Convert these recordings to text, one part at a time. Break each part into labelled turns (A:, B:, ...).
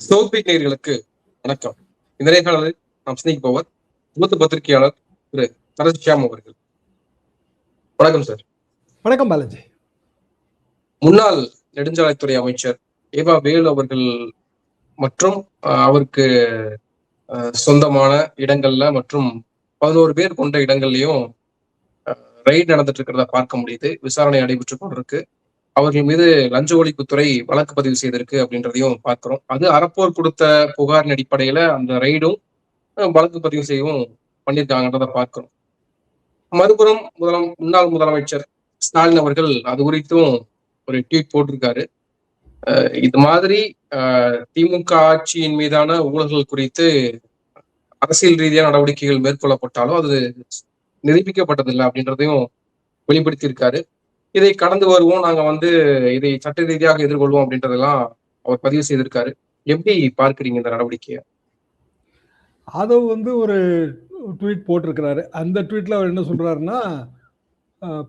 A: சோத்பீக் நேயர்களுக்கு வணக்கம். இந்த நேர்காணலில் நாம் சிந்திக்க போவர் மூத்த பத்திரிகையாளர் திரு தரசிஷாம் அவர்கள். வணக்கம் சார்.
B: வணக்கம் பாலாஜி.
A: முன்னாள் நெடுஞ்சாலைத்துறை அமைச்சர் ஏவா வேலு அவர்கள் மற்றும் அவருக்கு சொந்தமான இடங்கள்ல மற்றும் 11 பேர் கொண்ட இடங்கள்லயும் ரைடு நடந்துட்டு இருக்கிறத பார்க்க முடியுது. விசாரணை நடைபெற்று கொண்டிருக்கு. அவர்கள் மீது லஞ்ச ஒழிப்புத்துறை வழக்கு பதிவு செய்திருக்கு அப்படின்றதையும் பார்க்கிறோம். அது அறப்போர் கொடுத்த புகாரின் அடிப்படையில அந்த ரைடும் வழக்கு பதிவு செய்யவும் பண்ணியிருக்காங்கன்றத பார்க்கிறோம். மறுபுறம் முன்னாள் முதலமைச்சர் ஸ்டாலின் அவர்கள் அது குறித்தும் ஒரு ட்வீட் போட்டிருக்காரு. இது மாதிரி திமுக ஆட்சியின் மீதான ஊழல்கள் குறித்து அரசியல் ரீதியான நடவடிக்கைகள் மேற்கொள்ளப்பட்டாலும் அது நிரூபிக்கப்பட்டதில்லை அப்படின்றதையும் வெளிப்படுத்தியிருக்காரு. இதை கடந்து வருவோம், நாங்க இதை சட்ட ரீதியாக எதிர்கொள்வோம் அப்படின்றதெல்லாம் அவர் பதிவு செய்திருக்காரு. எப்படி பார்க்கிறீங்க இந்த நடவடிக்கையை?
B: ஆதவ் ஒரு ட்வீட் போட்டிருக்கிறாரு. அந்த ட்வீட்ல அவர் என்ன சொல்றாருன்னா,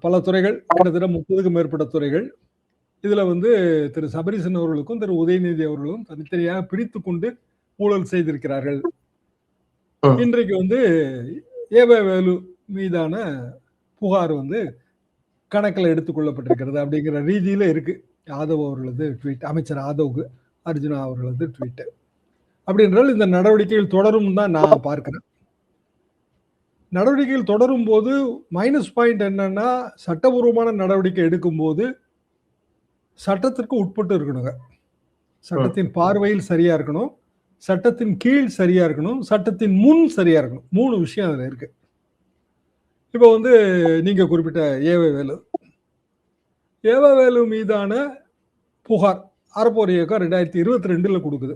B: பல துறைகள், கிட்டத்தட்ட 30க்கும் மேற்பட்ட துறைகள், இதுல திரு சபரீசன் அவர்களுக்கும் திரு உதயநிதி அவர்களும் தனித்தனியாக பிரித்து கொண்டு ஊழல் செய்திருக்கிறார்கள். இன்றைக்கு ஏவா வேலு மீதான புகார் கணக்கில் எடுத்துக்கொள்ளப்பட்டிருக்கிறது அப்படிங்கிற ரீதியில இருக்கு ஆதவ் அவர்களது ட்வீட். அமைச்சர் ஆதவ் அர்ஜுனா அவர்களது ட்வீட். அப்படி என்றால் இந்த நடவடிக்கைகள் தொடரும் தான் நான் பார்க்கிறேன். நடவடிக்கைகள் தொடரும் போது மைனஸ் பாயிண்ட் என்னன்னா, சட்டபூர்வமான நடவடிக்கை எடுக்கும் போது சட்டத்திற்கு உட்பட்டு இருக்கணுங்க. சட்டத்தின் பார்வையில் சரியா இருக்கணும், சட்டத்தின் கீழ் சரியா இருக்கணும், சட்டத்தின் முன் சரியா இருக்கணும். 3 விஷயம் அதுல இருக்கு. இப்போ நீங்க குறிப்பிட்ட ஏவா வேலு மீதான புகார் அறப்போர் இயக்கம் 2022 கொடுக்குது.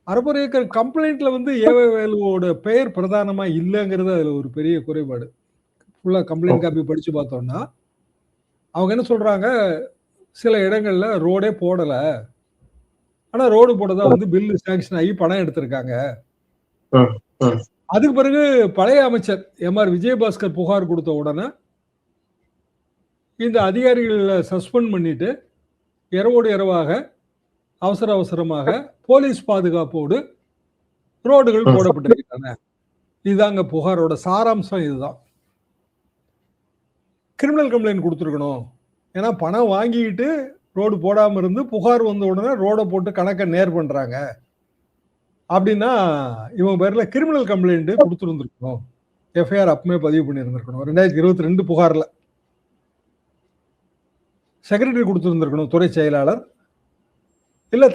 B: அறப்போர் இயக்கம் கம்ப்ளைண்ட்ல ஏவா வேலுவோட பெயர் பிரதானமா இல்லைங்கிறது அதுல ஒரு பெரிய குறைபாடு. ஃபுல்லா கம்ப்ளைண்ட் காப்பி படிச்சு பார்த்தோம்னா அவங்க என்ன சொல்றாங்க, சில இடங்கள்ல ரோடே போடல, ஆனா ரோடு போட்டதா பில்லு சாங்ஷன் ஆகி பணம் எடுத்திருக்காங்க. அதுக்கு பிறகு பழைய அமைச்சர் எம்.ஆர். விஜயபாஸ்கர் புகார் கொடுத்த உடனே இந்த அதிகாரிகளை சஸ்பெண்ட் பண்ணிட்டு இரவோடு இரவாக அவசரமாக போலீஸ் பாதுகாப்போடு ரோடுகள் போடப்பட்டிருக்காங்க. இதுதாங்க புகாரோட சாராம்சம். இதுதான் கிரிமினல் கம்ப்ளைண்ட் கொடுத்துருக்கணும். ஏன்னா பணம் வாங்கிட்டு ரோடு போடாம இருந்து புகார் வந்த உடனே ரோடை போட்டு கணக்கை நேர் பண்றாங்க அப்படின்னா இவங்க பேர்ல கிரிமினல் கம்ப்ளைண்ட் கொடுத்துருந்துருக்கணும். எஃப்ஐஆர் அப்பமே பதிவு பண்ணியிருந்திருக்கணும். 2022 புகார்ல செக்ரட்டரி கொடுத்துருந்துருக்கணும், துறை செயலாளர் இல்ல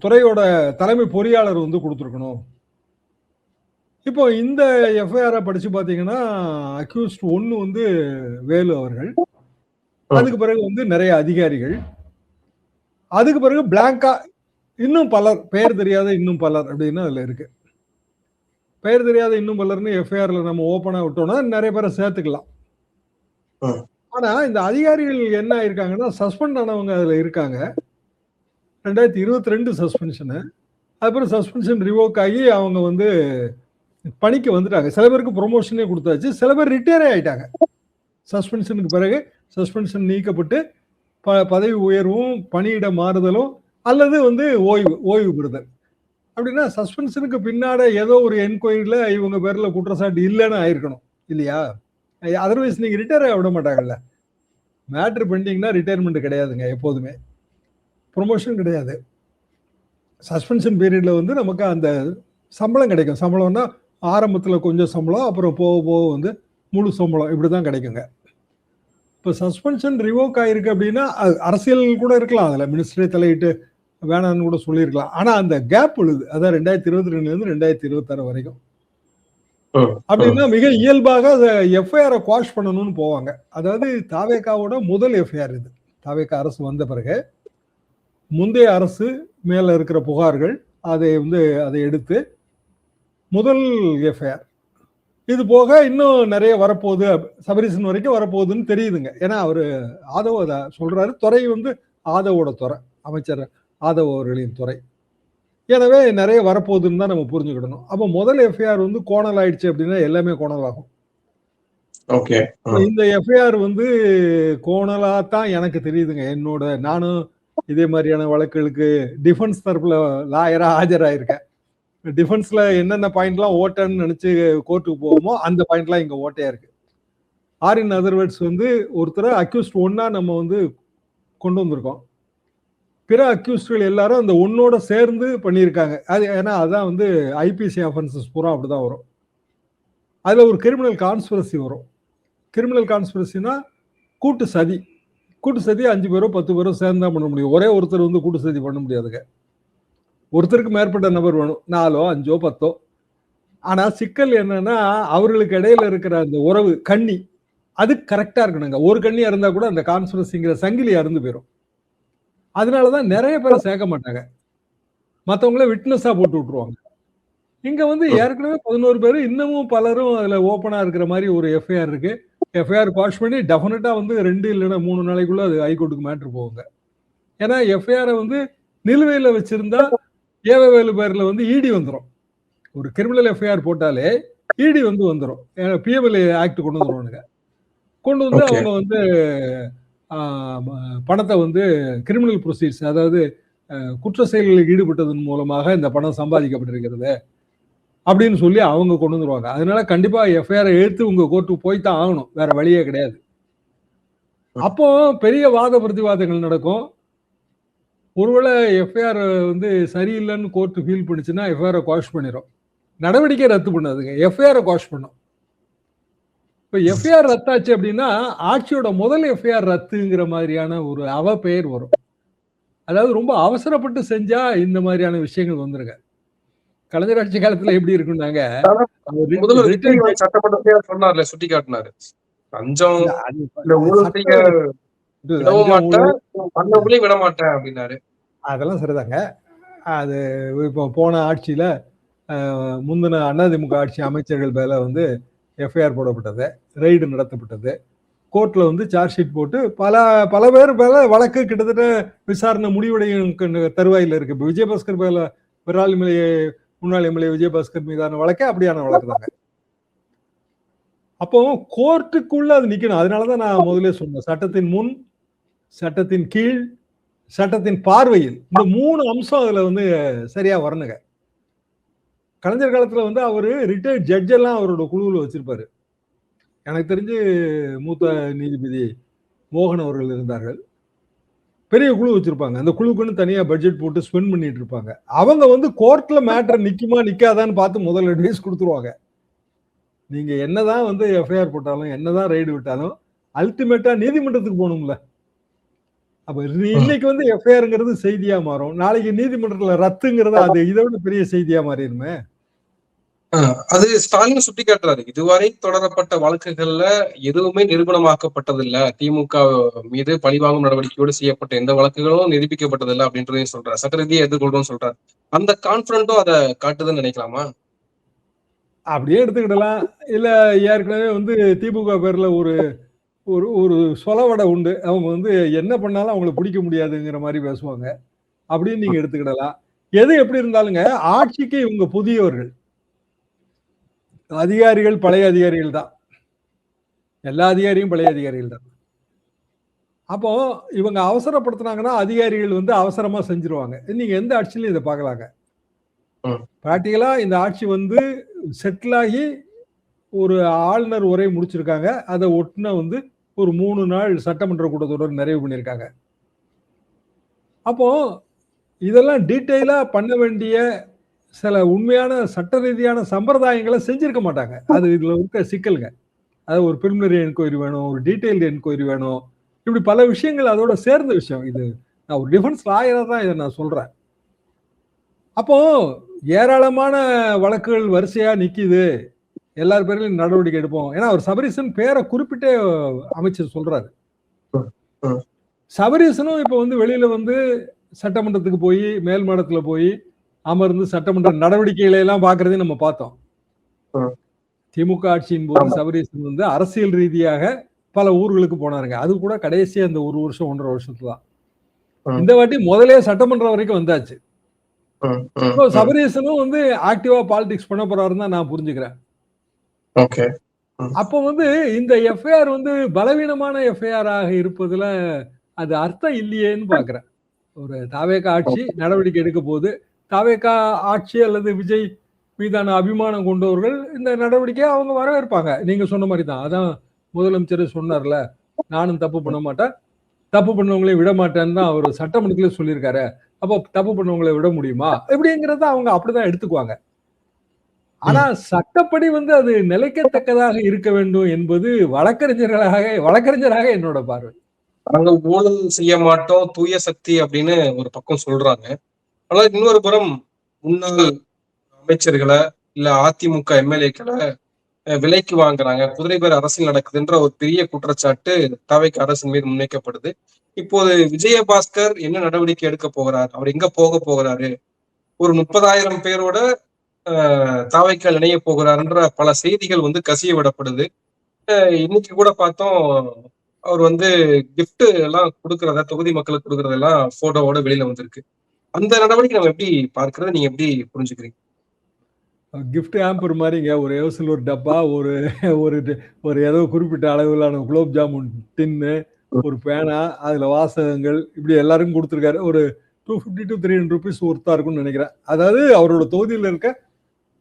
B: துறையோட தலைமை பொறியாளர் கொடுத்துருக்கணும். இப்போ இந்த எஃப்ஐஆரை படிச்சு பாத்தீங்கன்னா அக்யூஸ்ட் 1 வேலு அவர்கள், அதுக்கு பிறகு நிறைய அதிகாரிகள், அதுக்கு பிறகு பிளாங்கா இன்னும் பலர், பெயர் தெரியாத இன்னும் பலர் அப்படின்னு அதுல இருக்கு. பெயர் தெரியாத இன்னும் பலர்னு எஃப்ஐஆர்ல நம்ம ஓப்பனா விட்டோம்னா நிறைய பேரை சேர்த்துக்கலாம். ஆனா இந்த அதிகாரிகள் என்ன ஆயிருக்காங்கன்னா, சஸ்பெண்ட் ஆனவங்க அதுல இருக்காங்க. 2022 சஸ்பென்ஷனு, அதுக்கப்புறம் சஸ்பென்ஷன் ரிவோக் ஆகி அவங்க பணிக்கு வந்துட்டாங்க. சில பேருக்கு ப்ரொமோஷனே கொடுத்தாச்சு, சில பேர் ரிட்டையரே ஆயிட்டாங்க. சஸ்பென்ஷனுக்கு பிறகு சஸ்பென்ஷன் நீக்கப்பட்டு பதவி உயர்வும் பணியிட மாறுதலும் அல்லது ஓய்வு பெறுதல். அப்படின்னா சஸ்பென்ஷனுக்கு பின்னாட ஏதோ ஒரு என்கொயரியில இவங்க பேர்ல குற்றச்சாட்டு இல்லைன்னு ஆயிருக்கணும் இல்லையா? அதர்வைஸ் நீங்க ரிட்டையர் ஆக விட மாட்டாங்கல்ல. மேட்ரு பெண்டிங்னா ரிட்டையர்மெண்ட் கிடையாதுங்க, எப்போதுமே ப்ரொமோஷன் கிடையாது. சஸ்பென்ஷன் பீரியட்ல நமக்கு அந்த சம்பளம் கிடைக்கும். சம்பளம்னா ஆரம்பத்துல கொஞ்சம் சம்பளம், அப்புறம் போக போக முழு சம்பளம், இப்படிதான் கிடைக்குங்க. இப்போ சஸ்பென்ஷன் ரிவோக் ஆயிருக்கு அப்படின்னா அரசியல் கூட இருக்கலாம், அதுல மினிஸ்டரே தலையிட்டு வேணான்னு கூட சொல்லியிருக்கலாம். ஆனா அந்த கேப் விழுது, அதான் 2022 இருந்து 2026 வரைக்கும். அப்படின்னா மிக இயல்பாக எஃப்ஐஆரை குவாஷ் பண்ணணும்னு போவாங்க. அதாவது தாவேகாவோட முதல் எஃப்ஐஆர் இது. தாவேகா அரசு வந்த பிறகு முந்தைய அரசு மேல இருக்கிற புகார்கள் அதை எடுத்து முதல் எஃப்ஐஆர். இது போக இன்னும் நிறைய வரப்போகுது, சபரீசன் வரைக்கும் வரப்போகுதுன்னு தெரியுதுங்க. ஏன்னா அவரு ஆதவ் அதை சொல்றாரு. துறை ஆதவோட துறை, அமைச்சர் ஆதவ் அவர்களின் துறை. எனவே நிறைய வரப்போகுதுன்னு தான் நம்ம புரிஞ்சுக்கிடணும். அப்போ முதல் எஃப்ஐஆர் கோணல் ஆயிடுச்சு அப்படின்னா எல்லாமே கோணல் ஆகும். இந்த எஃப்ஐஆர் கோணலா தான் எனக்கு தெரியுதுங்க. நானும் இதே மாதிரியான வழக்குகளுக்கு டிஃபென்ஸ் தரப்புல லாயரா ஆஜராயிருக்கேன். டிஃபென்ஸ்ல என்னென்ன பாயிண்ட்லாம் ஓட்டன்னு நினைச்சு கோர்ட்டுக்கு போவோமோ அந்த பாயிண்ட்லாம் இங்க ஓட்டையா இருக்கு. ஆர் இன் அதர் வேர்ட்ஸ் வந்து ஒருத்தரை அக்யூஸ்ட் ஒன்னா நம்ம வந்து கொண்டு வந்திருக்கோம். பிற அக்யூஸ்டுகள் எல்லாரும் அந்த ஒன்னோட சேர்ந்து பண்ணியிருக்காங்க. அது ஏன்னா அதான் வந்து ஐபிசி அஃபென்சஸ் பூரா அப்படிதான் வரும். அதுல ஒரு கிரிமினல் கான்ஸ்பிரசி வரும். கிரிமினல் கான்ஸ்பிரசினா கூட்டு சதி. கூட்டு சதி 5 பேரோ 10 பேரோ சேர்ந்து தான் பண்ண முடியும். ஒரே ஒருத்தர் வந்து கூட்டு சதி பண்ண முடியாதுங்க. ஒருத்தருக்கு மேற்பட்ட நபர் வேணும். 4ஓ 5ஓ 10ஓ. ஆனா சிக்கல் என்னன்னா அவர்களுக்கு இடையில இருக்கிற அந்த உறவு கண்ணி அது கரெக்டா இருக்கணுங்க. ஒரு கண்ணியா இருந்தா கூட அந்த கான்ஸ்பிரசிங்கிற சங்கிலி அறுந்து போயிடும். அதனாலதான் நிறைய பேரை சேர்க்க மாட்டாங்க. மற்றவங்கள விட்னஸா போட்டு விட்டுருவாங்க. இங்க வந்து ஏற்கனவே 11 பேர், இன்னமும் பலரும் அதுல ஓப்பனா இருக்கிற மாதிரி ஒரு எஃப்ஐஆர் இருக்கு. எஃப்ஐஆர் வாஷ் பண்ணி டெஃபினட்டா வந்து 2 இல்லைன்னா 3 நாளைக்குள்ள அது ஹைகோர்ட்டுக்கு மேட்ரு போகுங்க. ஏன்னா எஃப்ஐஆரை வந்து நிலுவையில வச்சிருந்தா ஏவவேலு பேர்ல வந்து இடி வந்துடும். ஒரு கிரிமினல் எஃப்ஐஆர் போட்டாலே இடி வந்து வந்துடும். பிஎம்எல்ஏ ஆக்ட் கொண்டு வந்துருவானுங்க. கொண்டு வந்து அவங்க வந்து பணத்தை வந்து கிரிமினல் ப்ரொசீட்ஸ், அதாவது குற்ற செயல்களில் ஈடுபட்டதன் மூலமாக இந்த பணம் சம்பாதிக்கப்பட்டிருக்கிறது அப்படின்னு சொல்லி அவங்க கொண்டு வந்துருவாங்க. அதனால கண்டிப்பா எஃப்ஐஆர் எடுத்து உங்க கோர்ட்டுக்கு போய்தான் ஆகணும், வேற வழியே கிடையாது. அப்போ பெரிய வாத பிரதிவாதங்கள் நடக்கும். ஒருவேளை எஃப்ஐஆர் வந்து சரியில்லைன்னு கோர்ட்டு ஃபீல் பண்ணுச்சுன்னா எஃப்ஐஆரை குவாஷ் பண்ணிடும். நடவடிக்கை ரத்து பண்ணாதுங்க, எஃப்ஐஆரை குவாஷ் பண்ணும். இப்போ எஃப்ஐஆர் ரத்தாச்சு அப்படின்னா ஆட்சியோட முதல் எஃப்ஐஆர் ரத்துங்கிற மாதிரியான ஒரு அவ பெயர் வரும். அதாவது ரொம்ப அவசரப்பட்டு செஞ்சா இந்த மாதிரியான விஷயங்கள் வந்துருங்க. கலைஞர் ஆட்சி காலத்துல எப்படி இருக்குன்னாங்க,
A: சட்டமன்றத்தையே சொன்னார்ல, சுட்டி காட்டினாரு. லஞ்சம் விட மாட்டேன் அப்படின்னாரு.
B: அதெல்லாம் சரிதாங்க. அது இப்போ போன ஆட்சியில முந்தின அதிமுக ஆட்சி அமைச்சர்கள் மேல வந்து எஃப்ஐஆர் போடப்பட்டது, ரெய்டு நடத்தப்பட்டது, கோர்ட்ல வந்து சார்ஜ் ஷீட் போட்டு பல பேர் மேல வழக்கு கிட்டத்தட்ட விசாரணை முடிவடையும் தருவாயில இருக்கு. இப்போ விஜயபாஸ்கர் மேல முன்னாள் எம்எல்ஏ விஜயபாஸ்கர் மீதான வழக்கே அப்படியான வழக்கு தாங்க. அப்போ கோர்ட்டுக்குள்ள அது நிக்கணும். அதனாலதான் நான் முதலே சொன்னேன், சட்டத்தின் முன், சட்டத்தின் கீழ், சட்டத்தின் பார்வையில் இந்த 3 அம்சம் அதுல வந்து சரியா வரணுங்க. கலைஞர் காலத்துல வந்து அவரு ரிட்டையர்ட் ஜட்ஜ் எல்லாம் அவரோட குழுவில் வச்சிருப்பாரு. எனக்கு தெரிஞ்சு மூத்த நீதிபதி மோகன் அவர்கள் இருந்தார்கள். பெரிய குழு வச்சிருப்பாங்க. அந்த குழுக்குன்னு தனியா பட்ஜெட் போட்டு ஸ்பெண்ட் பண்ணிட்டு இருப்பாங்க. அவங்க வந்து கோர்ட்ல மேட்டர் நிக்குமா நிக்காதான்னு பார்த்து முதல் அட்வைஸ் கொடுத்துருவாங்க. நீங்க என்னதான் வந்து எஃப்ஐஆர் போட்டாலும், என்னதான் ரைடு விட்டாலும் அல்டிமேட்டா நீதிமன்றத்துக்கு போகணும்ல. அப்ப இன்னைக்கு வந்து எஃப்ஐஆர்ங்கிறது செய்தியா மாறும், நாளைக்கு நீதிமன்றத்துல ரத்துங்கிறது அது இதை விட பெரிய செய்தியா மாறிடுமே.
A: அது ஸ்டாலின் சுட்டி காட்டுறாரு, இதுவரை தொடரப்பட்ட வழக்குகள்ல எதுவுமே நிரூபணமாக்கப்பட்டதில்லை, திமுக மீது பழிவாங்கும் நடவடிக்கையோடு செய்யப்பட்ட எந்த வழக்குகளும் நிரூபிக்கப்பட்டதில்லை அப்படின்றதையும் சொல்றாரு. சட்ட ரீதியை எதிர்கொள்றோம்னு சொல்றாரு. அந்த கான்பிடன்ட்டும் அதை காட்டுதுன்னு நினைக்கலாமா?
B: அப்படியே எடுத்துக்கிடலாம். இல்ல ஏற்கனவே வந்து திமுக பேர்ல ஒரு ஒரு சொலவடை உண்டு, அவங்க வந்து என்ன பண்ணாலும் அவங்களை பிடிக்க முடியாதுங்கிற மாதிரி பேசுவாங்க, அப்படின்னு நீங்க எடுத்துக்கிடலாம். எது எப்படி இருந்தாலுங்க ஆட்சிக்கு இவங்க புதியவர்கள், அதிகாரிகள் பழைய அதிகாரிகள் தான், எல்லா அதிகாரியும் பழைய அதிகாரிகள் தான். அப்போ இவங்க அவசரப்படுத்தினாங்கன்னா அதிகாரிகள் வந்து அவசரமா செஞ்சிருவாங்க. நீங்க எந்த ஆட்சியிலும் இதை பார்க்கலாங்க. பிராக்டிகலா இந்த ஆட்சி வந்து செட்டில் ஆகி ஒரு ஆளுநர் உரை முடிச்சிருக்காங்க, அதை ஒட்டுன வந்து ஒரு 3 நாள் சட்டமன்ற கூட்டத்தொடர் நிறைவு பண்ணியிருக்காங்க. அப்போ இதெல்லாம் டீட்டெயிலா பண்ண வேண்டிய சில உண்மையான சட்ட ரீதியான சம்பிரதாயங்களை செஞ்சிருக்க மாட்டாங்க. அது இதுல இருக்க சிக்கலுங்க. அது ஒரு பிரிலிமினரி என்கொயரி வேணும், ஒரு டீடைல்டு என்கொயரி வேணும், இப்படி பல விஷயங்கள் அதோட சேர்ந்த விஷயம். இது நான் ஒரு டிஃபென்ஸ் லாயரா தான் இதை நான் சொல்றேன். அப்போ ஏராளமான வழக்குகள் வரிசையா நிக்குது, எல்லார் பேரிலும் நடவடிக்கை எடுப்போம். ஏன்னா அவர் சபரீசன் பேரை குறிப்பிட்டே அமைச்சர் சொல்றாரு. சபரீசனும் இப்ப வந்து வெளியில வந்து சட்டமன்றத்துக்கு போய் மேல் மாடத்துல போய் அமர்ந்து சட்டமன்ற நடவடிக்கைகளை எல்லாம் பாக்குறதையும் நம்ம பார்த்தோம். திமுக ஆட்சியின் போது சபரீசன் வந்து அரசியல் ரீதியாக பல ஊர்களுக்கு போனாருங்க. அது கூட கடைசியா இந்த 1 வருஷம் 1.5 வருஷத்துல தான். இந்த வாட்டி முதலே சட்டமன்றம் வரைக்கும் வந்தாச்சு. சபரீசனும் வந்து ஆக்டிவா பாலிடிக்ஸ் பண்ண போறாருன்னு தான் நான் புரிஞ்சுக்கிறேன். அப்ப வந்து இந்த எஃப்ஐஆர் வந்து பலவீனமான எஃப்ஐஆர் ஆக இருப்பதுல அது அர்த்தம் இல்லையேன்னு பாக்குறேன். ஒரு தாவேகா ஆட்சி நடவடிக்கை எடுக்க போது தாவேகா ஆட்சி அல்லது விஜய் மீதான அபிமானம் கொண்டவர்கள் இந்த நடவடிக்கையை அவங்க வரவேற்பாங்க. நீங்க சொன்ன மாதிரி தான். அதான் முதலமைச்சர் சொன்னார்ல, நானும் தப்பு பண்ண மாட்டேன், தப்பு பண்ணவங்களே விட மாட்டேன்னு தான் அவர் சட்டமன்றத்திலே சொல்லியிருக்காரு. அப்போ தப்பு பண்ணவங்களை விட முடியுமா இப்படிங்கிறத அவங்க அப்படிதான் எடுத்துக்குவாங்க. ஆனா சட்டப்படி அது நிலைக்கத்தக்கதாக இருக்க வேண்டும் என்பது வழக்கறிஞராக என்னோட பார்வை.
A: நாங்க ஊழல் செய்ய மாட்டோம், தூய சக்தி அப்படின்னு ஒரு பக்கம் சொல்றாங்க. ஆனால் இன்னொரு புறம் முன்னாள் அமைச்சர்களை இல்ல அதிமுக எம்எல்ஏக்களை விலைக்கு வாங்குறாங்க, குதிரை பேர் அரசியல் நடக்குதுன்ற ஒரு பெரிய குற்றச்சாட்டு தவைக்கு அரசின் மீது முன்வைக்கப்படுது. இப்போது விஜயபாஸ்கர் என்ன நடவடிக்கை எடுக்க போகிறார், அவர் எங்க போக போகிறாரு, ஒரு 30,000 பேரோட தாவைக்கால் இணைய போகிறாருன்ற பல செய்திகள் கசிய விடப்படுது. இன்னைக்கு கூட பார்த்தோம், அவர் கிஃப்ட் எல்லாம் கொடுக்கறதா, தொகுதி மக்களுக்கு கொடுக்கறதெல்லாம் போட்டோவோட வெளியில வந்திருக்கு. அந்த நடவடிக்கை நம்ம எப்படி பார்க்கறது, நீங்க எப்படி புரிஞ்சுக்கிறீங்க?
B: கிஃப்ட் ஆம்பர் மாதிரிங்க, ஒரு ஏவசல், ஒரு டப்பா, ஒரு ஒரு ஒரு ஏதோ குறிப்பிட்ட அளவிலான குலோப் ஜாமுன் டின்னு, ஒரு பேனா, அதுல வாசகங்கள், இப்படி எல்லாருக்கும் கொடுத்துருக்காரு. ஒரு 250 to 300 rupees ஒர்த்தா இருக்கும்னு நினைக்கிறேன். அதாவது அவரோட தொகுதியில் இருக்க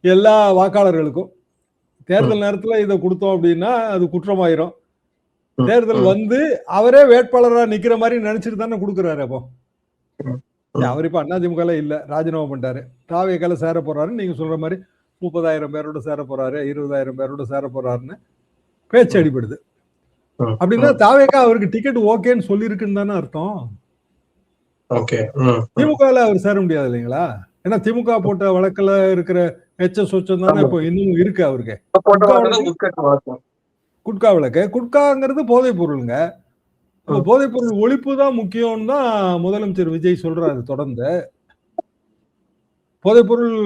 B: எல்லா வாக்காளர்களுக்கும் தேர்தல் நேரத்துல இதை கொடுத்தோம் அப்படின்னா அது குற்றமாயிரும். தேர்தல் அவரே வேட்பாளரா நிக்கிற மாதிரி நினைச்சிட்டு தானே கொடுக்குறாரு. அப்போ அவர் இப்ப அதிமுக இல்ல, ராஜினாமா பண்ணிட்டாரு, தாவேக்கால சேர போறாருன்னு நீங்க சொல்ற மாதிரி 30,000 பேரோட சேர போறாரு, 20,000 பேரோட சேர போறாருன்னு பேச்சு அடிபடுது. அப்படின்னா தாவேக்கா அவருக்கு டிக்கெட் ஓகேன்னு சொல்லிருக்குன்னு தானே அர்த்தம். திமுகல அவர் சேர முடியாது இல்லைங்களா? ஏன்னா திமுக போட்ட வழக்குல இருக்கிற எச்ச சொச்சம் தானே இப்போ இன்னும் இருக்கு அவருக்கு. குட்கா வழக்கு, குட்காங்கிறது போதைப் பொருளுங்க. போதைப் பொருள் ஒழிப்பு தான் முக்கியம்னு தான் முதலமைச்சர் விஜய் சொல்றாரு தொடர்ந்து. போதைப் பொருள்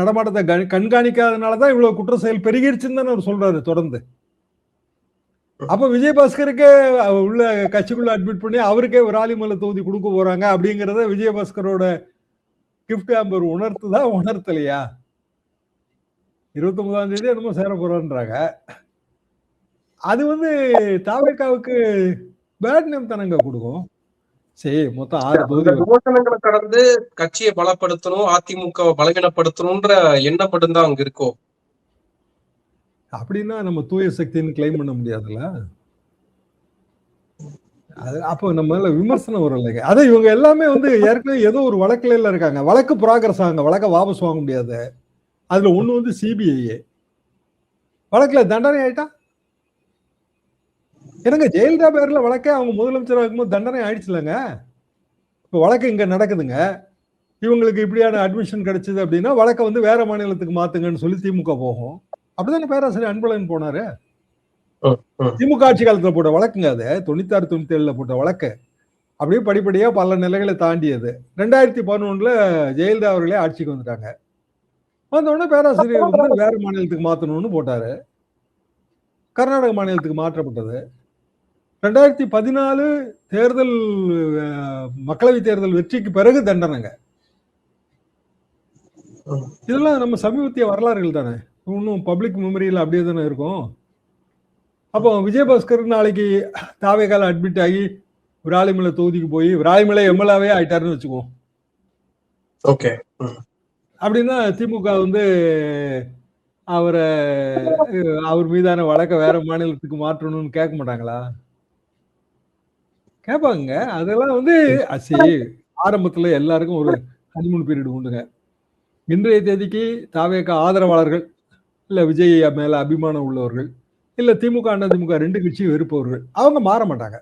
B: நடமாட்டத்தை கண்காணிக்காதனாலதான் இவ்வளவு குற்ற செயல் பெருகிருச்சுன்னு தானே அவர் சொல்றாரு தொடர்ந்து. அப்ப விஜயபாஸ்கருக்கே உள்ள கட்சிக்குள்ள அட்மிட் பண்ணி அவருக்கே விராலிமலை தொகுதி கொடுக்க போறாங்க அப்படிங்கறத விஜயபாஸ்கரோட கிஃப்ட் ஆம்பர் உணர்த்தலையா? 29ஆம் தேதி என்னமோ சேர போறான்றாங்க. அது தாவேக்காவுக்கு பேட் நேம் தானங்க கொடுக்கும். சரி, மொத்தம் 6 தொகுதி
A: விமர்சனங்களை கடந்து கட்சியை பலப்படுத்தணும், அதிமுக பலவீனப்படுத்தணும்ன்ற எண்ணம் மட்டும்தான் அங்க இருக்கும்.
B: அப்படின்னா நம்ம தூய சக்தின்னு கிளைம் பண்ண முடியாதுல்ல. அப்ப நம்ம விமர்சனம் வரும் இல்லைங்க. அதை இவங்க எல்லாமே ஏற்கனவே ஏதோ ஒரு வழக்குல இருக்காங்க. வழக்கு ப்ராகிரஸ் ஆகுங்க, வழக்க வாபஸ் வாங்க முடியாது. அதுல ஒண்ணு சிபிஐ வழக்குல தண்டனை ஆயிட்டா என்னங்க, ஜெயலலிதா பேர்ல வழக்கே அவங்க முதலமைச்சராக இருக்கும்போது தண்டனை ஆயிடுச்சுலங்க. இப்ப வழக்கு இங்க நடக்குதுங்க, இவங்களுக்கு இப்படியான அட்மிஷன் கிடைச்சது அப்படின்னா வழக்க வேற மாநிலத்துக்கு மாத்துங்கன்னு சொல்லி திமுக போகும். அப்படிதானே பேராசிரியர் அன்பழகன் போனாரு. திமுக ஆட்சி காலத்துல போட்ட வழக்குங்க அது. 96, 97 போட்ட வழக்கு அப்படியே படிப்படியா பல நிலைகளை தாண்டியது. 2011 ஜெயலலிதா அவர்களே ஆட்சிக்கு வந்துட்டாங்க. வந்தோடனே பேராசிரியர் வேற மாநிலத்துக்கு மாத்தணும்னு போட்டாரு. கர்நாடக மாநிலத்துக்கு மாற்றப்பட்டது. 2014 தேர்தல், மக்களவை தேர்தல் வெற்றிக்கு பிறகு தண்டனைங்க. இதெல்லாம் நம்ம சமீபத்திய வரலாறுகள் தானே, இன்னும் பப்ளிக் மெமரியில் அப்படியே தானே இருக்கும். அப்போ விஜயபாஸ்கர் நாளைக்கு தாவேகால அட்மிட் ஆகி விராலிமலை தொகுதிக்கு போய் விராலிமலை எம்எல்ஏவே ஆயிட்டாருன்னு வச்சுக்குவோம்.
A: ஓகே,
B: அப்படின்னா திமுக அவர் மீதான வழக்க வேற மாநிலத்துக்கு மாற்றணும்னு கேட்க மாட்டாங்களா? கேட்பாங்க. அதெல்லாம் சரி, ஆரம்பத்துல எல்லாருக்கும் ஒரு ஹனிமூன் பீரியட் உண்டுங்க. இன்றைய தேதிக்கு தாவேகா ஆதரவாளர்கள், இல்ல விஜய் மேல அபிமானம் உள்ளவர்கள், இல்ல திமுக அதிமுக 2 கட்சியும் வெறுப்பவர்கள், அவங்க மாற மாட்டாங்க.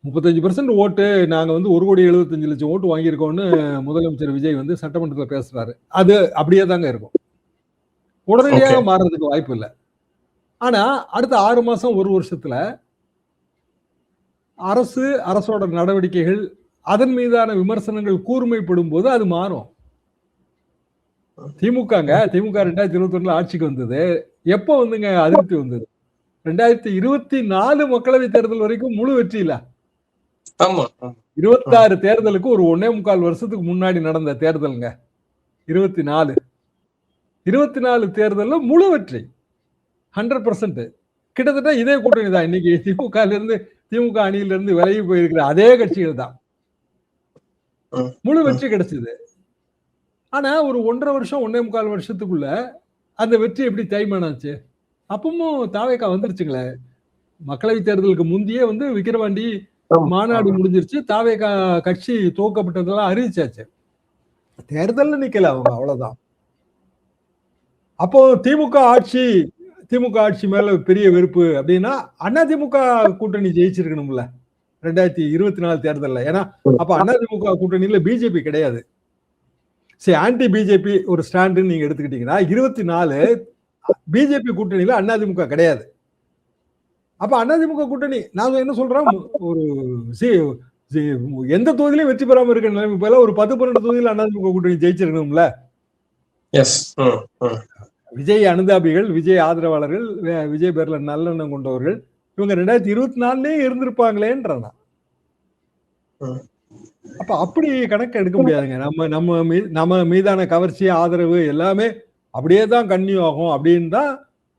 B: 35% ஓட்டு நாங்க 1,75,00,000 ஓட்டு வாங்கியிருக்கோம்னு முதலமைச்சர் விஜய் சட்டமன்றத்தில் பேசுறாரு. அது அப்படியே தாங்க இருக்கும். உடனடியாக மாறுறதுக்கு வாய்ப்பு இல்லை. ஆனா அடுத்த 6 மாசம் 1 வருஷத்துல அரசோட நடவடிக்கைகள், அதன் மீதான விமர்சனங்கள் கூர்மைப்படும் போது அது மாறும். திமுக 2021 ஆட்சிக்கு வந்தது எப்போ அதிருப்தி வந்தது? 2024 மக்களவை தேர்தல் வரைக்கும் முழு வெற்றி இல்ல. 26 தேர்தலுக்கு ஒரு 1.25 வருஷத்துக்கு முன்னாடி நடந்த தேர்தலுங்க 24 தேர்தல்ல முழு வெற்றி 100%. கிட்டத்தட்ட இதே கூட்டணி தான் இன்னைக்கு திமுக அணியிலிருந்து விலகி போயிருக்கிற அதே கட்சிகள் தான். முழு வெற்றி கிடைச்சது. ஆனா ஒரு 1.5 வருஷம் 1.25 வருஷத்துக்குள்ள அந்த வெற்றி எப்படி தேய்மானாச்சு? அப்பவும் தாவேகா வந்துருச்சுங்களே. மக்களவை தேர்தலுக்கு முந்தையே வந்து விக்கிரவாண்டி மாநாடு முடிஞ்சிருச்சு. தாவேகா கட்சி துவக்கப்பட்டதெல்லாம் அறிவிச்சாச்சு. தேர்தல்ல நிக்கல அவங்க, அவ்வளவுதான். அப்போ திமுக ஆட்சி மேல பெரிய வெறுப்பு அப்படின்னா அதிமுக கூட்டணி ஜெயிச்சிருக்கணும்ல 2024 தேர்தல்ல. ஏன்னா அப்ப அதிமுக கூட்டணியில பிஜேபி கிடையாது. சரி, ஆன்டி பிஜேபி ஒரு ஸ்டாண்ட் நீங்க எடுத்துக்கிட்டீங்கன்னா 24 பிஜேபி கூட்டணியில அதிமுக கிடையாது. அப்ப அதிமுக கூட்டணி நாங்க என்ன சொல்றோம், ஒரு எந்த தொகுதியிலும் வெற்றி பெறாம இருக்க நிலைமை போல ஒரு 10-12 தொகுதியில் அதிமுக கூட்டணி ஜெயிச்சிருக்கணும்ல. விஜய் அனுதாபிகள், விஜய் ஆதரவாளர்கள், விஜய் பேர்ல நல்லெண்ணம் கொண்டவர்கள் இவங்க 2024 இருந்திருப்பாங்களேன்றா. அப்ப அப்படி கணக்கு எடுக்க முடியாதுங்க. நம்ம மீதான கவர்ச்சி ஆதரவு எல்லாமே அப்படியே தான் கன்னியூ ஆகும் அப்படின்னு தான்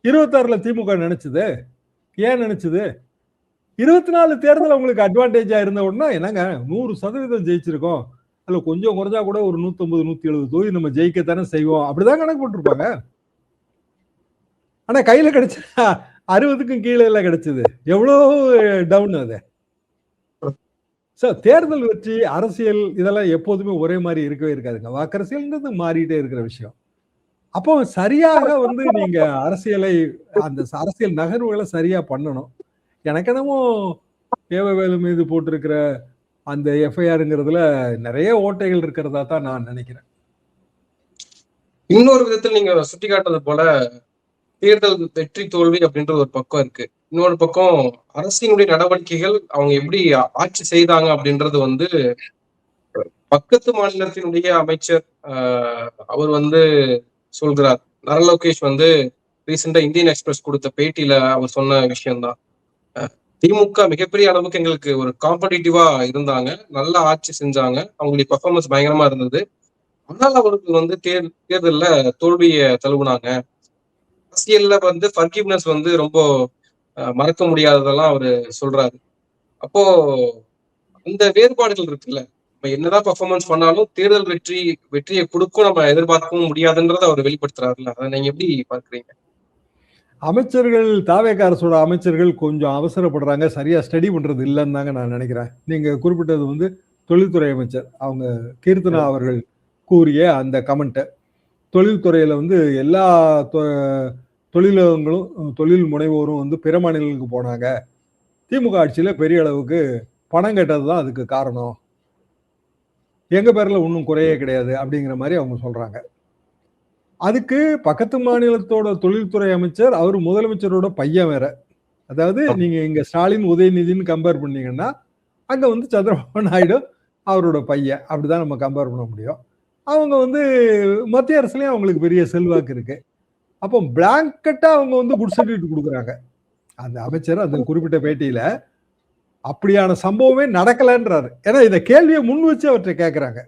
B: 26ல திமுக நினைச்சது. ஏன் நினைச்சது? 24 தேர்தல் உங்களுக்கு அட்வான்டேஜா இருந்த உடனே என்னங்க 100% ஜெயிச்சிருக்கோம், அதுல கொஞ்சம் குறைஞ்சா கூட ஒரு 150 170 தொகுதி நம்ம ஜெயிக்கத்தானே செய்வோம், அப்படிதான் கணக்கு போட்டிருப்பாங்க. ஆனா கையில கிடைச்ச 60க்கும் கீழே எல்லாம் கிடைச்சது. எவ்வளவு டவுன் அது. தேர்தல் வெற்றி, அரசியல் இதெல்லாம் எப்போதுமே ஒரே மாதிரி இருக்கவே இருக்காதுங்க. வாக்கரசியல்ன்றது மாறிட்டே இருக்கிற விஷயம். அப்போ சரியாக வந்து நீங்க அந்த அரசியல் நகர்வுகளை சரியா பண்ணணும். எனக்கு என்னமோ ஏவவேலு மீது போட்டிருக்கிற அந்த எஃப்ஐஆருங்கிறதுல நிறைய ஓட்டைகள் இருக்கிறதா தான் நான் நினைக்கிறேன்.
A: இன்னொரு விதத்தில் நீங்க சுட்டி காட்டுறது போல தேர்தல் வெற்றி தோல்வி அப்படின்றது ஒரு பக்கம் இருக்கு. இன்னொரு பக்கம் அரசினுடைய நடவடிக்கைகள் அவங்க எப்படி ஆட்சி செய்தாங்க அப்படின்றது வந்து பக்கத்து மாநிலத்தினுடைய அமைச்சர் அவர் வந்து சொல்கிறார். நரலோகேஷ் வந்து ரீசெண்டா இந்தியன் எக்ஸ்பிரஸ் கொடுத்த பேட்டியில அவர் சொன்ன விஷயம்தான். திமுக மிகப்பெரிய அளவுக்கு எங்களுக்கு ஒரு காம்படிட்டிவா இருந்தாங்க, நல்லா ஆட்சி செஞ்சாங்க, அவங்களுடைய பர்ஃபார்மன்ஸ் பயங்கரமா இருந்தது. ஆனால் அவர்கள் வந்து தேர்தல்ல தோல்வியை தழுவுனாங்க. அரசியல்ல வந்து ஃபர்கிவ்னஸ் வந்து ரொம்ப மறக்க முடியாததெல்லாம் அவரு சொல்றாரு. அப்போ அந்த வேறுபாடுகள் இருக்குல்ல, நம்ம என்னதான் பர்ஃபார்மன்ஸ் பண்ணாலும் தேர்தல் வெற்றியை கொடுக்கும் நம்ம எதிர்பார்க்கவும் முடியாதுன்றத அவர் வெளிப்படுத்துறாருல்ல, அதை நீங்க எப்படி பார்க்குறீங்க?
B: அமைச்சர்கள், தாவேகா அரசோட அமைச்சர்கள் கொஞ்சம் அவசரப்படுறாங்க, சரியா ஸ்டடி பண்றது இல்லைன்னு தாங்க நான் நினைக்கிறேன். நீங்க குறிப்பிட்டது வந்து தொழில்துறை அமைச்சர் அவங்க கீர்த்தனா அவர்கள் கூறிய அந்த கமெண்ட். தொழில்துறையில வந்து எல்லா தொழிலகங்களும் தொழில் முனைவோரும் வந்து பிற மாநிலங்களுக்கு போனாங்க, திமுக ஆட்சியில பெரிய அளவுக்கு பணம் கேட்டதுதான் அதுக்கு காரணம், எங்க பேர்ல ஒன்றும் குறையே கிடையாது அப்படிங்கிற மாதிரி அவங்க சொல்றாங்க. அதுக்கு பக்கத்து மாநிலத்தோட தொழில்துறை அமைச்சர் அவர் முதலமைச்சரோட பையன் வேற. அதாவது நீங்க இங்க ஸ்டாலின் உதயநிதினு கம்பேர் பண்ணீங்கன்னா அங்க வந்து சந்திரபாபு நாயுடு அவரோட பையன், அப்படிதான் நம்ம கம்பேர் பண்ண முடியும். அவங்க வந்து மத்திய அரசுலயும் அவங்களுக்கு பெரிய செல்வாக்கு இருக்கு. அப்போ பிளாங்கெட்டா அவங்க வந்து குட் சர்டிஃபிகேட் கொடுக்குறாங்க. அந்த அமைச்சர் அந்த குறிப்பிட்ட பேட்டியில அப்படியான சம்பவமே நடக்கலன்றாரு. ஏன்னா இந்த கேள்வியை முன் வச்சு அவர்கிட்ட கேட்கிறாங்க.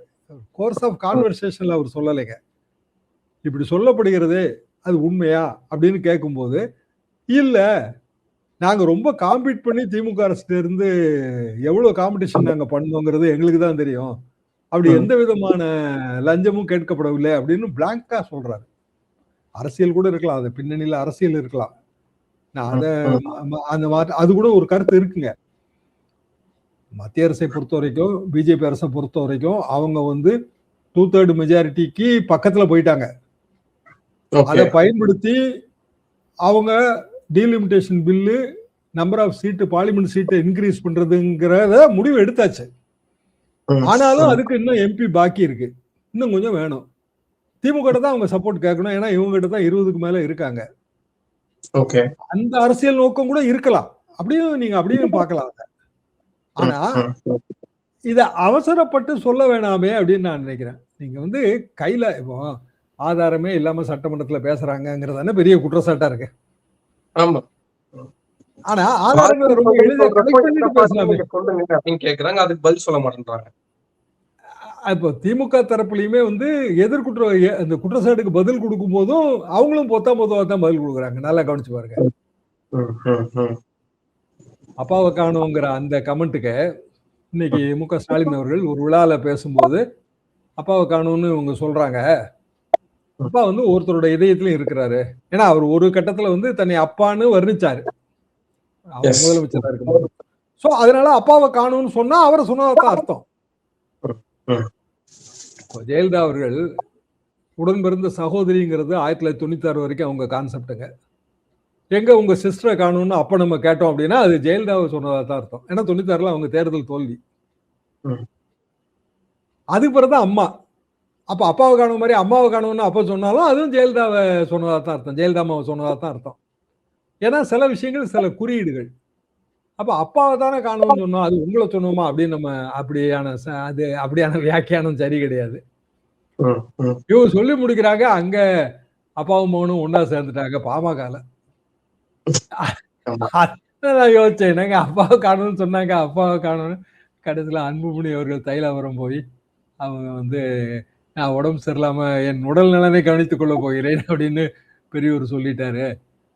B: கோர்ஸ் ஆஃப் கான்வர்சேஷன்ல அவர் சொல்லலைங்க. இப்படி சொல்லப்படுகிறது அது உண்மையா அப்படின்னு கேட்கும்போது, இல்ல நாங்க ரொம்ப காம்பீட் பண்ணி திமுக அரசுல இருந்து எவ்வளவு காம்படிஷன் நாங்க பண்ணோங்கிறது எங்களுக்கு தான் தெரியும், அப்படி எந்த விதமான லஞ்சமும் கேட்கப்படவில்லை அப்படின்னு பிளாங்கா சொல்றாரு. அரசியல் கூட இருக்கலாம், அது பின்னணியில அரசியல் இருக்கலாம். நான் அது கூட ஒரு கருத்து இருக்குங்க. மத்திய அரசை பொறுத்த வரைக்கும், பிஜேபி அரசை பொறுத்த வரைக்கும் அவங்க வந்து 2/3 மெஜாரிட்டிக்கு பக்கத்துல போயிட்டாங்க. அதை பயன்படுத்தி அவங்க delimitation bill, number of seat, parliament சீட்டை இன்க்ரீஸ் பண்றதுங்கிறத முடிவு எடுத்தாச்சு. ஆனாலும் அதுக்கு இன்னும் எம்பி பாக்கி இருக்கு, இன்னும் கொஞ்சம் வேணும். திமுக தான் அவங்க சப்போர்ட் கேட்கணும், ஏன்னா இவங்க கிட்ட தான் 20க்கு மேல இருக்காங்க. அந்த அரசியல் நோக்கம் கூட இருக்கலாம், அப்படியும் நீங்க அப்படியும் பார்க்கலாம். ஆனா இத அவசரப்பட்டு சொல்ல வேணாமே அப்படின்னு நான் நினைக்கிறேன். நீங்க வந்து கையில இப்போ ஆதாரமே இல்லாம சட்டமன்றத்துல பேசுறாங்கிறதான பெரிய குற்றச்சாட்டா இருக்கு.
A: ஆமா.
B: ஆனா ஆதாரங்களை ரொம்ப எளிதாக பேசலாமே
A: அப்படின்னு கேக்குறாங்க, அதுக்கு பதில் சொல்ல மாட்டேன்றாங்க.
B: இப்போ திமுக தரப்புலயுமே வந்து அந்த குற்றச்சாட்டுக்கு பதில் கொடுக்கும் போதும் அவங்களும் பொதுவா தான் பதில் கொடுக்குறாங்க. நல்லா கவனிச்சு பாருங்க. அப்பாவை காணுங்கிற அந்த கமெண்ட்டுக்கு இன்னைக்கு மு.க. ஸ்டாலின் அவர்கள் ஒரு விழால பேசும்போது அப்பாவை காணும்னு இவங்க சொல்றாங்க. அப்பா வந்து ஒருத்தரோட இதயத்திலும் இருக்கிறாரு. ஏன்னா அவர் ஒரு கட்டத்துல வந்து தன்னை அப்பான்னு வர்ணிச்சாரு. அவர்
A: எஸ்.
B: முதலமைச்சரா இருக்கும்போது. சோ அதனால அப்பாவை காணும்னு சொன்னா அவரை சொன்னதான் அர்த்தம். ஜெயலலிதா அவர்கள் உடன் பிறந்த சகோதரிங்கிறது 1996 வரைக்கும் அவங்க கான்செப்டுங்க. எங்க உங்க சிஸ்டரை காணும்னு அப்ப நம்ம கேட்டோம் அப்படின்னா அது ஜெயலலிதாவை சொன்னதா தான் அர்த்தம். ஏன்னா 96ல அவங்க தேர்தல் தோல்வி. அதுக்கு பிறகுதான் அம்மா. அப்ப அப்பாவை காணும் மாதிரி அம்மாவை காணும்னு அப்ப சொன்னாலும் அதுவும் ஜெயலலிதாவை சொன்னதா தான் அர்த்தம். ஜெயலலிதா அம்மாவை சொன்னதா தான் அர்த்தம். ஏன்னா சில விஷயங்கள் சில குறியீடுகள். அப்ப அப்பாவை தானே காணும்னு சொன்னோம். அது உங்களை சொன்னோமா அப்படின்னு நம்ம அப்படியான வியாக்கியானம் சரி கிடையாது. இவங்க சொல்லி முடிக்கிறாங்க அங்க அப்பாவும் மகனும் ஒன்னா சேர்ந்துட்டாங்க பாமகல. நான் யோசிச்சேன் என்னங்க அப்பாவை காணும்னு சொன்னாங்க அப்பாவை காணும்னு கடைசியில் அன்புமணி அவர்கள் தைலாபுரம் போய் அவங்க வந்து நான் உடம்பு சரியில்லாம என் உடல் நலனை கவனித்துக் கொள்ள போகிறேன் அப்படின்னு பெரியவர் சொல்லிட்டாரு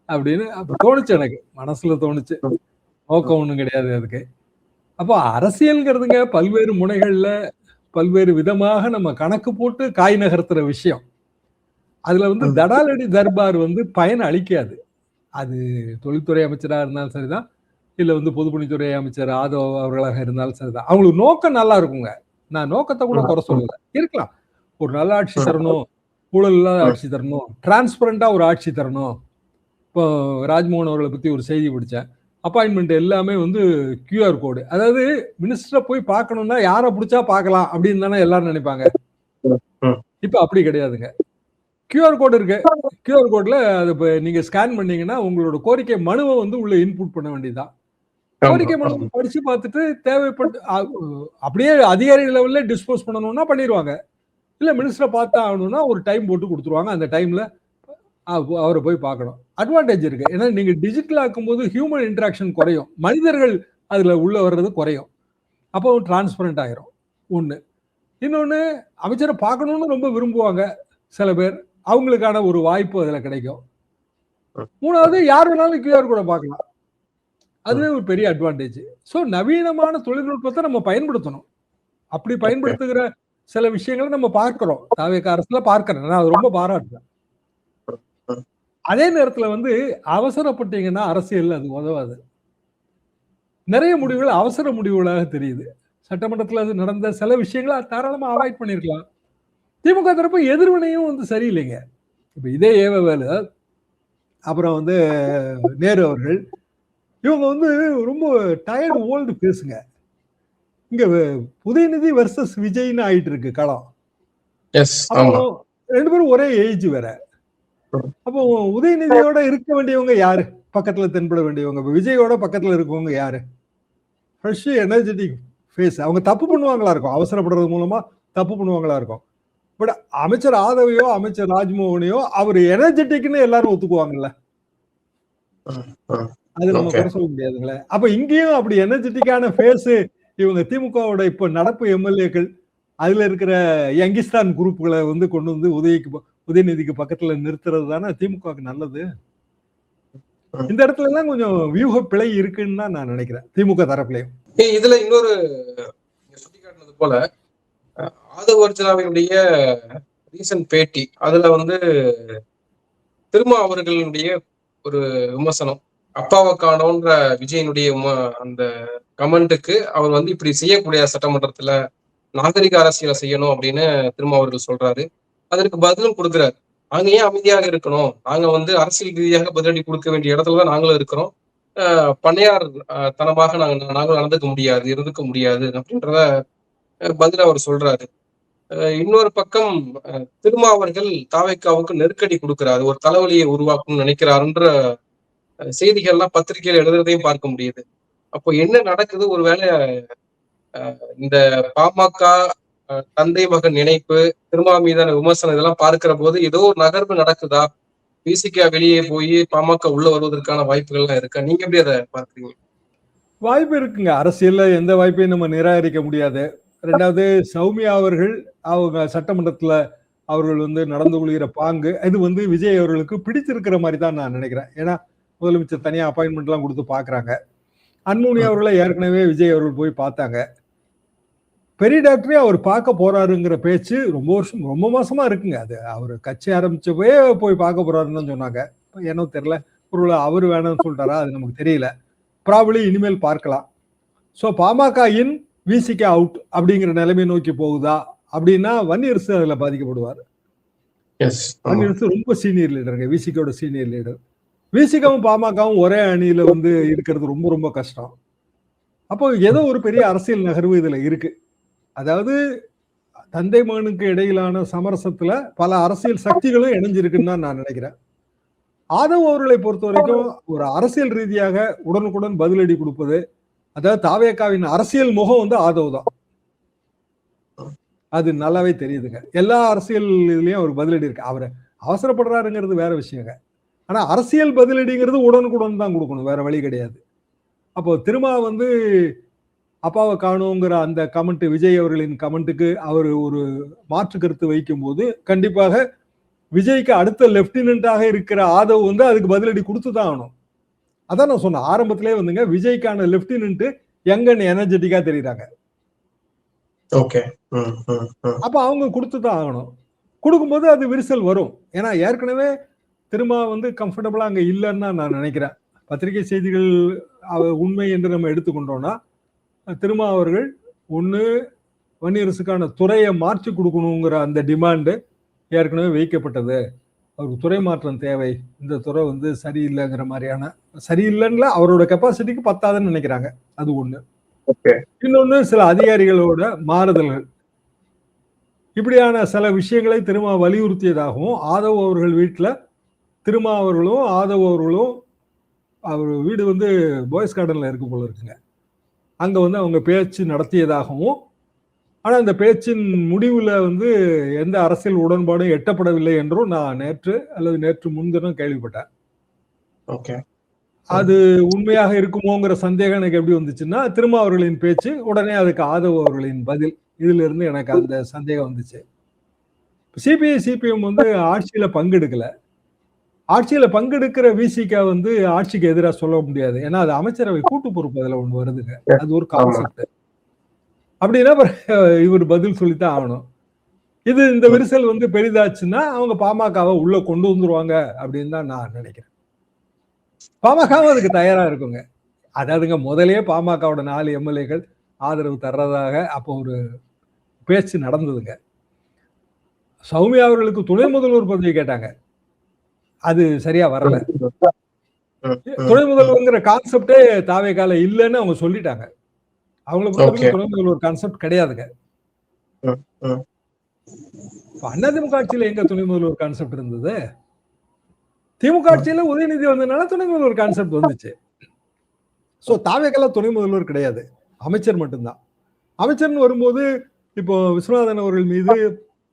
B: அப்படின்னு அப்ப தோணுச்சு எனக்கு மனசுல தோணுச்சு. நோக்கம் ஒண்ணும் கிடையாது அதுக்கு. அப்போ அரசியல்ங்கிறதுங்க பல்வேறு முனைகள்ல பல்வேறு விதமாக நம்ம கணக்கு போட்டு காய் நகர்த்துற விஷயம். அதுல வந்து தடாலடி தர்பார் வந்து பயன் அளிக்காது. அது தொழில்துறை அமைச்சரா இருந்தாலும் சரிதான், இல்ல வந்து பொதுப்பணித்துறை அமைச்சர் ஆதவ் அவர்களாக இருந்தாலும் சரிதான். அவங்களுக்கு நோக்கம் நல்லா இருக்குங்க. நான் நோக்கத்தை கூட குறை சொல்லல. இருக்கலாம். ஒரு நல்ல ஆட்சி தரணும், ஊழல் இல்லாத ஆட்சி தரணும், டிரான்ஸ்பரண்டா ஒரு ஆட்சி தரணும். இப்போ ராஜ்மோகன் அவர்களை பத்தி ஒரு செய்தி படிச்சேன். அப்பாயின்மெண்ட் எல்லாமே வந்து கியூஆர் கோடு. அதாவது மினிஸ்டரை போய் பார்க்கணும்னா யாரை பிடிச்சா பார்க்கலாம் அப்படின்னு தானே எல்லாரும் நினைப்பாங்க. இப்ப அப்படி கிடையாதுங்க. கியூஆர் கோடு இருக்கு. கியூஆர் கோட்ல அது நீங்க ஸ்கேன் பண்ணீங்கன்னா உங்களோட கோரிக்கை மனுவை வந்து உள்ள இன்புட் பண்ண வேண்டியதுதான். கோரிக்கை மனு படிச்சு பார்த்துட்டு தேவைப்பட்டு அப்படியே அதிகாரி லெவல்ல டிஸ்போஸ் பண்ணணும்னா பண்ணிடுவாங்க. இல்ல மினிஸ்டரை பார்த்தா ஆகணும்னா ஒரு டைம் போட்டு கொடுத்துருவாங்க. அந்த டைம்ல அவரை போய் பார்க்கணும். அட்வான்டேஜ் இருக்கு. ஏன்னா நீங்க டிஜிட்டல் ஆக்கும்போது ஹியூமன் இன்டராக்ஷன் குறையும். மனிதர்கள் அதுல உள்ள வர்றது குறையும். அப்போ டிரான்ஸ்பரண்ட் ஆயிரும். ஒண்ணு. இன்னொன்னு அமைச்சரை பார்க்கணும்னு ரொம்ப விரும்புவாங்க சில பேர். அவங்களுக்கான ஒரு வாய்ப்பு அதுல கிடைக்கும். மூணாவது யார் வேணாலும் கியூஆர் கூட பார்க்கலாம். அதுவே ஒரு பெரிய அட்வான்டேஜ். சோ நவீனமான தொழில்நுட்பத்தை நம்ம பயன்படுத்தணும். அப்படி பயன்படுத்துகிற சில விஷயங்களை நம்ம பார்க்கிறோம். தாவேக அரசுல பார்க்கிறேன். நான் அது ரொம்ப பாராட்டுறேன். அதே நேரத்துல வந்து அவசரப்பட்டீங்கன்னா அரசியல் அது உதவாது. நிறைய முடிவுகள் அவசர முடிவுகளாக தெரியுது. சட்டமன்றத்துல அது நடந்த சில விஷயங்களை தாராளமா அவாய்ட் பண்ணிருக்கலாம். திமுக தரப்பு எதிர்வினையும் வந்து சரியில்லைங்க. இப்ப இதே ஏவவேலு அப்புறம் வந்து நேரு அவர்கள் இவங்க வந்து ரொம்ப டயர்டு ஓல்டு பேசுங்க. இங்க உதயநிதி வெர்சஸ் விஜய்னு ஆயிட்டு இருக்கு களம். ரெண்டு பேரும் ஒரே ஏஜ் வேற. அப்போ உதயநிதியோட இருக்க வேண்டியவங்க யாரு? பக்கத்துல தென்பட வேண்டியவங்க. விஜயோட பக்கத்துல இருக்கவங்க யாரு? Fresh energetic face. அவங்க தப்பு பண்ணுவாங்களா இருக்கும். அவசரப்படுறது மூலமா தப்பு பண்ணுவாங்களா இருக்கும். பட் அமைச்சர் ஆதவையோ அமைச்சர் ராஜ்மோகனையோ அவர் எனர்ஜெட்டிக்னு எல்லாரும் ஒத்துக்குவாங்கல்ல. அது நம்ம குறை சொல்ல முடியாதுங்களே. அப்ப இங்கேயும் அப்படி எனர்ஜெட்டிக்கான ஃபேஸ் இவங்க திமுகவோட இப்ப நடப்பு எம்எல்ஏக்கள் அதுல இருக்கிற யங்கிஸ்தான் குரூப்புகளை வந்து கொண்டு வந்து உதயநிதிக்கு பக்கத்துல நிறுத்துறது தானே திமுகவுக்கு நல்லது. இந்த இடத்துல எல்லாம் கொஞ்சம் வியூக பிழை இருக்குன்னு தான் நான் நினைக்கிறேன் திமுக தரப்புலையும்.
A: இதுல இன்னொரு சுட்டிக்காட்டினது போல ஆதவ் அர்ஜுனாவினுடைய ரீசன்ட் பேட்டி அதுல வந்து திருமா அவர்களுடைய ஒரு விமர்சனம் அப்பாவை காணோன்ற விஜயனுடைய அந்த கமெண்ட்டுக்கு அவர் வந்து இப்படி செய்யக்கூடிய சட்டமன்றத்துல நாகரிக அரசியலை செய்யணும் அப்படின்னு திரும்ப அவர்கள் சொல்றாரு. அதற்கு பதிலும் கொடுக்குறாரு. நாங்க ஏன் அமைதியாக இருக்கணும்? நாங்க வந்து அரசியல் ரீதியாக பதிலடி கொடுக்க வேண்டிய இடத்துலதான் நாங்களும் இருக்கிறோம். பண்ணையார் தனமாக நாங்களும் நடந்துக்க முடியாது, இருந்துக்க முடியாது அப்படின்றத பதில் அவர் சொல்றாரு. இன்னொரு பக்கம் திருமா அவர்கள் தாவேக்காவுக்கு நெருக்கடி கொடுக்கிறாரு, ஒரு தலைவலியை உருவாக்கணும்னு நினைக்கிறாருன்ற செய்திகள்லாம் பத்திரிகையில எழுதுறதையும் பார்க்க முடியுது. அப்போ என்ன நடக்குது? ஒருவேளை இந்த பாமக தந்தை மகன் நினைப்பு, திருமா மீதான விமர்சனம் இதெல்லாம் பார்க்கிற போது ஏதோ ஒரு நகர்வு நடக்குதா? பிசிகா வெளியே போய் பாமக உள்ள வருவதற்கான வாய்ப்புகள்லாம் இருக்கா? நீங்க எப்படி அதை பார்க்குறீங்க?
B: வாய்ப்பு இருக்குங்க. அரசியல்ல எந்த வாய்ப்பையும் நம்ம நிராகரிக்க முடியாது. ரெண்டாவது சௌமியா அவர்கள் அவங்க சட்டமன்றத்துல அவர்கள் வந்து நடந்து கொள்கிற பாங்கு இது வந்து விஜய் அவர்களுக்கு பிடிச்சிருக்கிற மாதிரி தான் நான் நினைக்கிறேன். ஏன்னா முதலமைச்சர் தனியா அப்பாயின்மெண்ட் எல்லாம் கொடுத்து பாக்குறாங்க. அன்புமணி அவர்களை ஏற்கனவே விஜய் அவர்கள் போய் பார்த்தாங்க. பெரிய டாக்டரே அவர் பார்க்க போறாருங்கிற பேச்சு ரொம்ப மாசமா இருக்குங்க. அது அவர் கட்சி ஆரம்பிச்சப்பே போய் பார்க்க போறாருன்னு தான் சொன்னாங்க. என்ன தெரியல, ஒருவேளை அவர் வேணும்னு சொல்லிட்டாரா, அது நமக்கு தெரியல. ப்ராபபிலி இனிமேல் பார்க்கலாம். ஸோ பாமக இன், விசிக அவுட் அப்படிங்கிற நிலைமை நோக்கி போகுதா அப்படின்னா வன்னியரசு அதுல பாதிக்கப்படுவார். வன்னியரசு ரொம்ப சீனியர் லீடருங்க, விசிகோட சீனியர் லீடர். விசிகவும் பாமகவும் ஒரே அணியில வந்து இருக்கிறது ரொம்ப ரொம்ப கஷ்டம். அப்போ ஏதோ ஒரு பெரிய அரசியல் நகர்வு இதுல இருக்கு. அதாவது தந்தை மகனுக்கு இடையிலான சமரசத்துல பல அரசியல் சக்திகளும் இணைஞ்சிருக்குன்னு தான் நான் நினைக்கிறேன். ஆதவ் அவர்களை பொறுத்த வரைக்கும் ஒரு அரசியல் ரீதியாக உடனுக்குடன் பதிலடி கொடுப்பது, அதாவது தாவேகாவின் அரசியல் முகம் வந்து ஆதவ் தான். அது நல்லாவே தெரியுதுங்க. எல்லா அரசியல் இதுலயும் அவர் பதிலடி இருக்கு. அவரை அவசரப்படுறாருங்கிறது வேற விஷயங்க. ஆனா அரசியல் பதிலடிங்கிறது உடனுக்குடன் தான் கொடுக்கணும், வேற வழி கிடையாது. அப்போ திரும்ப வந்து அப்பாவை காணுங்கிற அந்த கமெண்ட், விஜய் அவர்களின் கமெண்ட்டுக்கு அவர் ஒரு மாற்று கருத்து வைக்கும் போது கண்டிப்பாக விஜய்க்கு அடுத்த லெப்டினன்டாக இருக்கிற ஆதவ் வந்து அதுக்கு பதிலடி கொடுத்துதான் ஆகணும். அதான் நான் சொன்னேன் ஆரம்பத்திலே வந்துங்க, விஜய்க்கான லெப்டினன்ட் யங் எனர்ஜெட்டிக்கா தெரியுறாங்க. அப்ப அவங்க கொடுத்துதான் ஆகணும். கொடுக்கும்போது அது விரிசல் வரும். ஏன்னா ஏற்கனவே திரும்ப வந்து கம்ஃபர்டபுளா அங்க இல்லைன்னு தான் நான் நினைக்கிறேன். பத்திரிகை செய்திகள் உண்மை என்று நம்ம எடுத்துக்கொண்டோம்னா, திரும்ப அவர்கள் ஒண்ணு வன்னியரசுக்கான துறையை மாற்றி கொடுக்கணுங்கிற அந்த டிமாண்டு ஏற்கனவே வைக்கப்பட்டது. அவருக்கு துறை மாற்றம் தேவை, இந்த துறை வந்து சரியில்லைங்கிற மாதிரியான, சரியில்லைன்னு அவரோட கெப்பாசிட்டிக்கு பத்தாதுன்னு நினைக்கிறாங்க. அது ஒண்ணு. இன்னொன்னு சில அதிகாரிகளோட மாறுதல்கள், இப்படியான சில விஷயங்களை திரும்ப வலியுறுத்தியதாகவும், ஆதவ் அவர்கள் வீட்டுல திரும்ப அவர்களும் ஆதவ் அவர்களும், அவர் வீடு வந்து பாய்ஸ் கார்டன்ல இருக்கு போல இருக்குங்க, அங்க வந்து அவங்க பேச்சு நடத்தியதாகவும், ஆனா அந்த பேச்சின் முடிவுல வந்து எந்த அரசியல் உடன்பாடும் எட்டப்படவில்லை என்றும் நான் நேற்று அல்லது நேற்று முன்தினம் கேள்விப்பட்டேன். அது உண்மையாக இருக்குமோங்கிற சந்தேகம் எனக்கு எப்படி வந்துச்சுன்னா, திரும்ப அவர்களின் பேச்சு, உடனே அதுக்கு ஆதவ் அவர்களின் பதில், இதுல இருந்து எனக்கு அந்த சந்தேகம் வந்துச்சு. சிபிஐ சிபிஎம் வந்து ஆட்சியில பங்கெடுக்கல. ஆட்சியில பங்கெடுக்கிற விசிக வந்து ஆட்சிக்கு எதிராக சொல்ல முடியாது. ஏன்னா அது அமைச்சரவை கூட்டு பொறுப்பு அதுல ஒண்ணு வருதுங்க. அது ஒரு கான்செப்ட். அப்படின்னா இவர் பதில் சொல்லித்தான் ஆகணும். இது இந்த விரிசல் வந்து பெரிதாச்சுன்னா அவங்க பாமகவை உள்ள கொண்டு வந்துருவாங்க அப்படின்னு தான் நான் நினைக்கிறேன். பாமகவும் அதுக்கு தயாரா இருக்குங்க. அதாவதுங்க முதலே பாமகவோட 4 எம்எல்ஏக்கள் ஆதரவு தர்றதாக அப்போ ஒரு பேச்சு நடந்ததுங்க. சௌமியா அவர்களுக்கு துணை முதல்வர் பதவி கேட்டாங்க, அது சரியா வரல. துணை முதல்வர்ங்கிற கான்செப்டே தாவேகால இல்லைன்னு அவங்க சொல்லிட்டாங்க. அவங்கள பொறுத்தவரைக்கும் துணை முதல்வர் கான்செப்ட் கிடையாதுங்க. அதிமுக ஆட்சியில எங்க துணை முதல்வர் கான்செப்ட் இருந்தது? திமுக ஆட்சியில உதயநிதி வந்ததுனால துணை முதல்வர் கான்செப்ட் வந்துச்சு. சோ தாவேகால துணை முதல்வர் கிடையாது, அமைச்சர் மட்டும்தான். அமைச்சர்னு வரும்போது இப்போ விஸ்வநாதன் அவர்கள் மீது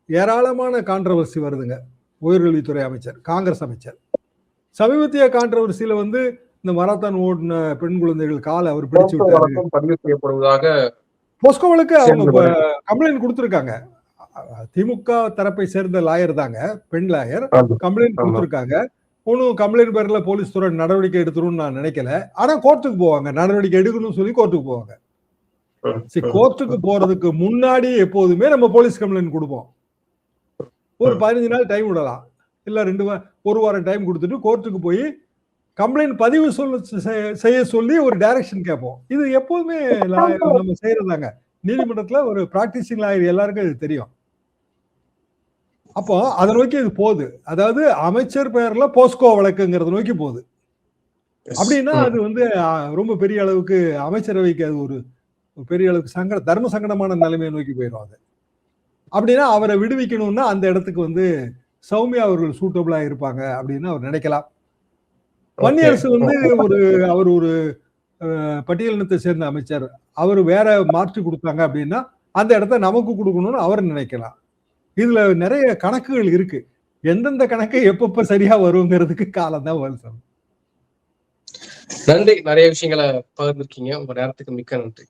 B: ஏராளமான கான்ட்ரவர்சி வருதுங்க. உயர்கல்வித்துறை அமைச்சர், காங்கிரஸ் அமைச்சர். சமீபத்திய கான்ட்ரவர்சியில வந்து இந்த மராத்தான் ஓடின பெண் குழந்தைகள் காலை அவர் பிடிச்சு விட்டாரு,
A: பதிவு செய்யப்படுவதாக
B: போஸ்கோவுக்கு அவங்க கம்ப்ளைண்ட் கொடுத்திருக்காங்க. திமுக தரப்பை சேர்ந்த லாயர் தாங்க, பெண் லாயர், கம்ப்ளைண்ட் கொடுத்திருக்காங்க. ஒன்னும் கம்ப்ளைண்ட் பேர்ல போலீஸ் துறை நடவடிக்கை எடுத்துருன்னு நான் நினைக்கல. ஆனா கோர்ட்டுக்கு போவாங்க, நடவடிக்கை எடுக்கணும்னு சொல்லி கோர்ட்டுக்கு போவாங்க. கோர்ட்டுக்கு போறதுக்கு முன்னாடி எப்போதுமே நம்ம போலீஸ் கம்ப்ளைண்ட் கொடுப்போம். ஒரு 15 நாள் டைம் விடலாம், இல்ல ஒரு வாரம் டைம் கொடுத்துட்டு கோர்ட்டுக்கு போய் கம்ப்ளைண்ட் பதிவு செய்ய சொல்லி ஒரு டைரக்ஷன் கேட்போம். இது எப்போதுமே நம்ம செய்யறதாங்க. நீதிமன்றத்துல ஒரு பிராக்டிசிங் லாயர் எல்லாருக்கும் இது தெரியும். அப்போ அதை நோக்கி இது போகுது. அதாவது அமைச்சர் பெயர்ல போஸ்கோ வழக்குங்கிறத நோக்கி போகுது. அப்படின்னா அது வந்து ரொம்ப பெரிய அளவுக்கு அமைச்சரவைக்கு அது ஒரு பெரிய அளவுக்கு தர்ம சங்கடமான நிலைமையை நோக்கி போயிடும். அது அப்படின்னா அவரை விடுவிக்கணும்னா அந்த இடத்துக்கு வந்து சௌமியா அவர்கள் சூட்டபிளா இருப்பாங்க அப்படின்னு அவர் நினைக்கலாம். வன்னியரசு வந்து அவர் ஒரு பட்டியலினத்தை சேர்ந்த அமைச்சர், அவர் வேற மாற்றி கொடுத்தாங்க அப்படின்னா அந்த இடத்த நமக்கு கொடுக்கணும்னு அவர் நினைக்கலாம். இதுல நிறைய கணக்குகள் இருக்கு. எந்தெந்த கணக்கு எப்பப்ப சரியா வருங்கிறதுக்கு காலம் தான் வருது.
A: நன்றி, நிறைய விஷயங்களை பகிர்ந்துருக்கீங்க. உங்க நேரத்துக்கு மிக்க நன்றி.